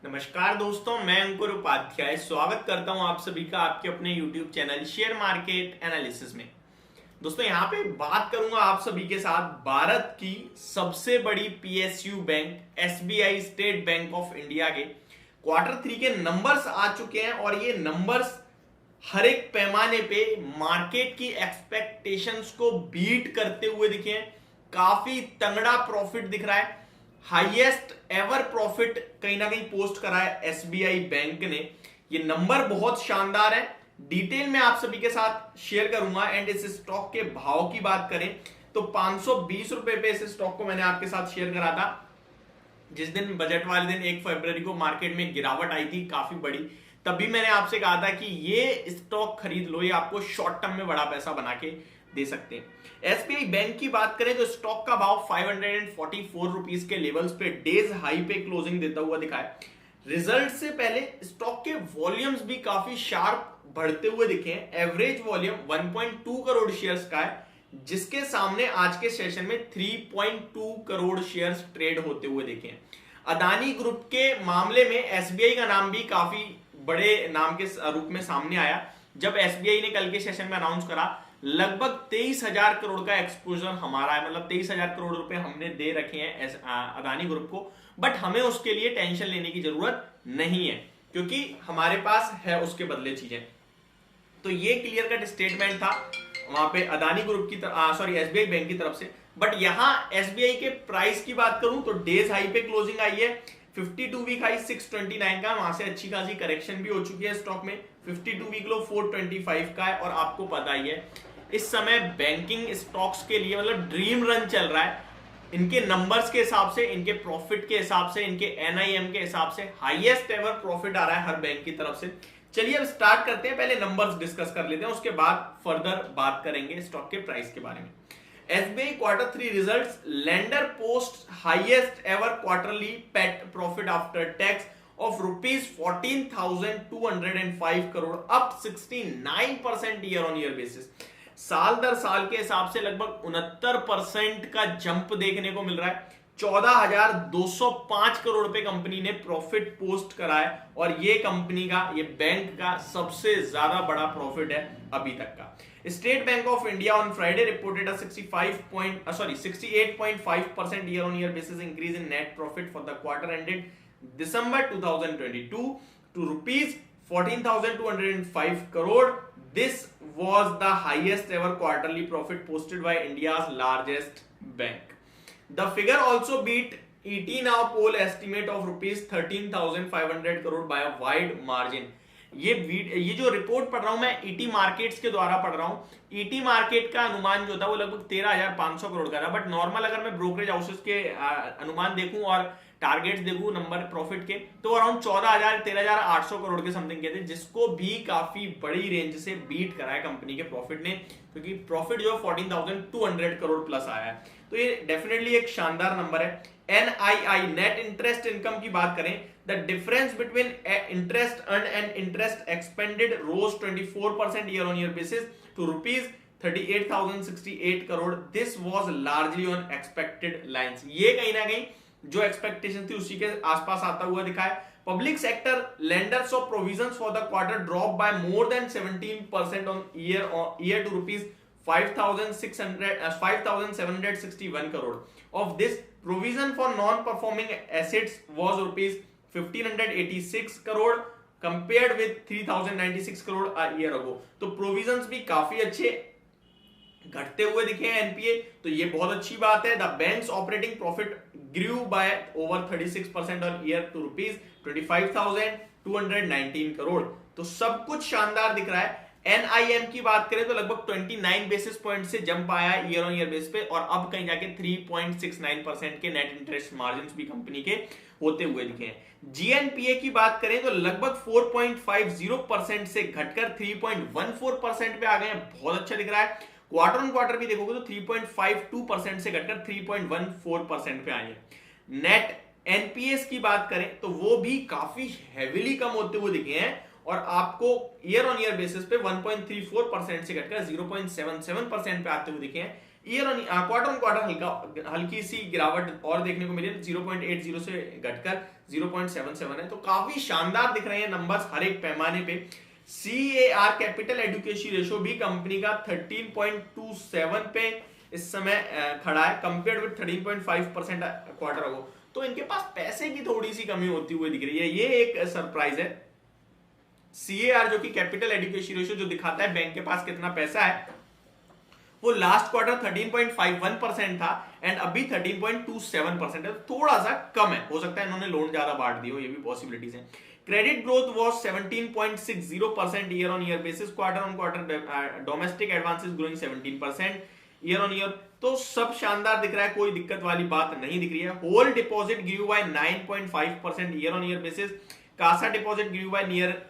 नमस्कार दोस्तों, मैं अंकुर उपाध्याय स्वागत करता हूं आप सभी का आपके अपने YouTube channel share market analysis में। दोस्तों यहां पे बात करूंगा आप सभी के साथ भारत की सबसे बड़ी PSU bank SBI state bank of India के Q3 के नंबर्स आ चुके हैं और ये नंबर्स हर एक पैमाने पे मार्केट की एक्सपेक्टेशंस को बीट करते हुए दिखे हैं। काफी तगड़ा प्रॉफिट दिख रहा है, हाईएस्ट एवर प्रॉफिट कहीं ना कहीं पोस्ट करा है एसबीआई बैंक ने। ये नंबर बहुत शानदार है, डिटेल में आप सभी के साथ शेयर करूंगा। एंड इस स्टॉक के भाव की बात करें तो 520 रुपए पे इस स्टॉक को मैंने आपके साथ शेयर करा था जिस दिन बजट वाले दिन 1 फरवरी को मार्केट में गिरावट आई थी काफी बड़ी। तभी मैंने आपसे कहा था कि ये स्टॉक खरीद लो, ये आपको शॉर्ट टर्म में बड़ा पैसा बना के दे सकते हैं। एसबीआई बैंक की बात करें तो स्टॉक का भाव 544 रुपीस के लेवल्स पे डेज हाई पे क्लोजिंग देता हुआ दिखा है। रिजल्ट से पहले स्टॉक के वॉल्यूम्स भी काफी शार्प बढ़ते हुए दिखे हैं। एवरेज वॉल्यूम 1.2 करोड़ शेयर्स का है, जिसके सामने आज के सेशन में 3.2 करोड़ शेयर्स ट्रेड होते हुए देखे हैं। अदानी ग्रुप के मामले में एसबीआई का नाम भी काफी बड़े नाम के रूप में सामने आया। जब एसबीआई ने कल के सेशन में अनाउंस करा लगभग 23,000 करोड़ का एक्सपोजर हमारा है, मतलब 23,000 करोड़ रुपए हमने दे रखे हैं अदानी ग्रुप को। बट हमें उसके लिए टेंशन लेने की जरूरत नहीं है क्योंकि हमारे पास है उसके बदले चीजें। तो ये क्लियर कट स्टेटमेंट था वहां पे अदानी ग्रुप की सॉरी एसबीआई बैंक की तरफ से। बट यहां एसबीआई के प्राइस की बात करूं तो डेज हाई पे क्लोजिंग आई है। 52 वीक हाई 629 का, वहां से अच्छी खासी करेक्शन भी हो चुकी है स्टॉक में। 52 वीक लो 425 का है। और आपको पता ही है इस समय बैंकिंग स्टॉक्स के लिए मतलब ड्रीम रन चल रहा है। इनके नंबर्स के हिसाब से, इनके प्रॉफिट के हिसाब से, इनके एनआईएम के हिसाब से हाईएस्ट एवर प्रॉफिट आ रहा है हर बैंक की तरफ से। चलिए अब स्टार्ट करते हैं, पहले नंबर्स डिस्कस कर लेते हैं, उसके बाद फर्दर बात करेंगे स्टॉक के प्राइस के बारे में। SBI Q3 results, lender posts highest ever quarterly PAT profit after tax of rupees 14,205 crore, up 69% year on year basis। साल दर साल के हिसाब से लगभग 69% का जंप देखने को मिल रहा है। 14,205 करोड़ रुपए कंपनी ने प्रॉफिट पोस्ट करा है और ये कंपनी का, ये बैंक का सबसे ज्यादा बड़ा प्रॉफिट है अभी तक का। State bank of India on Friday reported a 68.5% year on year basis increase in net profit for the quarter ended December 2022 to rupees 14,205 crore. This was the highest ever quarterly profit posted by India's largest bank. The figure also beat ET Now poll estimate of rupees 13,500 crore by a wide margin. ये जो report पढ़ रहा हूं मैं ET markets के द्वारा पढ़ रहा हूं। ईटी मार्केट का अनुमान जो था वो लगभग 13,500 करोड़ का था। बट नॉर्मल अगर मैं ब्रोकरेज हाउसेस के अनुमान देखूं और टारगेट्स देखूं नंबर प्रॉफिट के तो अराउंड 14,000 13,800 करोड़ के समथिंग के थे, जिसको भी काफी बड़ी रेंज से बीट करा है कंपनी के प्रॉफिट ने, क्योंकि प्रॉफिट जो 14,200 करोड़ प्लस आया है। तो ये डेफिनेटली एक शानदार नंबर है। एनआईआई नेट इंटरेस्ट इनकम की बात करें, the difference between interest earn and interest expended rose 24% year on year basis to rupees 38,068 crore. This was largely on expected lines. ये कहीं ना कहीं जो एक्सपेक्टेशन थी उसी के आसपास आता हुआ दिखा है। Public sector lenders of provisions for the quarter drop by more than 17% on year to rupees 5,761 crore. Of this, provision for non-performing assets was rupees 1,586 crore compared with 3,096 crore a year ago. तो provisions भी काफी अच्छे घटते हुए दिखे हैं NPA, तो ये बहुत अच्छी बात है। The banks operating profit grew by over 36% on year to rupees 25,219 crore. तो सब कुछ शानदार दिख रहा है। एनआईएम की बात करें तो लगभग 29 बेसिस पॉइंट से जंप आया है ईयर ऑन ईयर बेस पे और अब कहीं जाके 3.69% के नेट इंटरेस्ट मार्जिन भी कंपनी के होते हुए दिखे हैं। जीएनपीए की बात करें तो लगभग 4.50% से घटकर 3.14% पे आ गए हैं, बहुत अच्छा दिख रहा है। क्वार्टर ऑन क्वार्टर भी देखोगे तो 3.52% से घटकर 3.14% पे आए हैं। नेट एनपीएस की बात करें तो वो भी काफी हेविली कम होते हुए दिखे हैं और आपको ईयर ऑन ईयर बेसिस पे 1.34% से घटकर 0.77% पे आते हुए दिखे हैं। ईयर ऑन क्वार्टर हल्की सी गिरावट और देखने को मिली, 0.80 से घटकर 0.77 है। तो काफी शानदार दिख रहे हैं नंबर्स हर एक पैमाने पे। CAR कैपिटल एडुकेसी रेशो भी कंपनी का 13.27 पे इस समय खड़ा है, कंपेयर्ड विद 13.5% क्वार्टर अगो। तो इनके पास पैसे की थोड़ी सी कमी होती हुई दिख रही है, ये एक सरप्राइज है। CAR जो कि कैपिटल एडुकेसी रेशो जो दिखाता है बैंक के पास कितना पैसा है, वो लास्ट क्वार्टर 13.51% था एंड अभी 13.27% है, थोड़ा सा कम है। हो सकता है इन्होंने लोन ज्यादा बांट दिया हो, ये भी पॉसिबिलिटीज है। Credit growth was 17.60% year on year basis, quarter on quarter domestic advances growing 17% year on year. तो सब शानदार दिख रहा है, कोई दिक्कत वाली बात नहीं दिख रही है। Whole deposit grew by 9.5% year on year basis, CASA deposit grew by near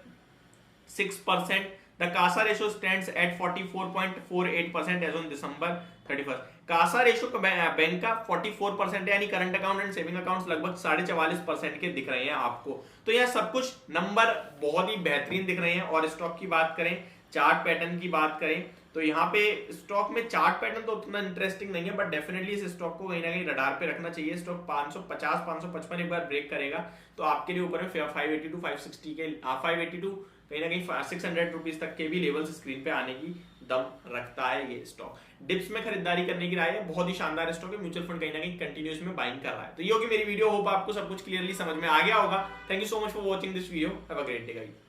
6%. The CASA ratio stands at 44.48% as on December 31st. Kasa ratio bank का 44% है, यानी current account and saving accounts लगभग 44.5% के दिख रहे हैं आपको। तो यह सब कुछ नंबर बहुत ही बेहतरीन दिख रहे हैं। और स्टॉक की बात करें, चार्ट पैटर्न की बात करें, तो यहाँ पे स्टॉक में चार्ट पैटर्न तो उतना इंटरेस्टिंग नहीं है, बट डेफिनेटली इस स्टॉक को कहीं ना कहीं रडार पे रखना चाहिए। स्टॉक 550 555 एक बार ब्रेक करेगा तो आपके लिए ऊपर में 582 560 के 582 कहीं ना कहीं 600 रुपीज तक के भी लेवल्स स्क्रीन पे आने की दम रखता है ये स्टॉक। डिप्स में खरीदारी करने की राय है, बहुत ही शानदार स्टॉक है। म्यूचुअल फंड कहीं ना कहीं कंटिन्यूस में बाइंग कर रहा है। तो ये होगी मेरी वीडियो, होप आपको सब कुछ क्लियरली समझ में आ गया होगा। Thank you so much for watching this video, have a great day guys.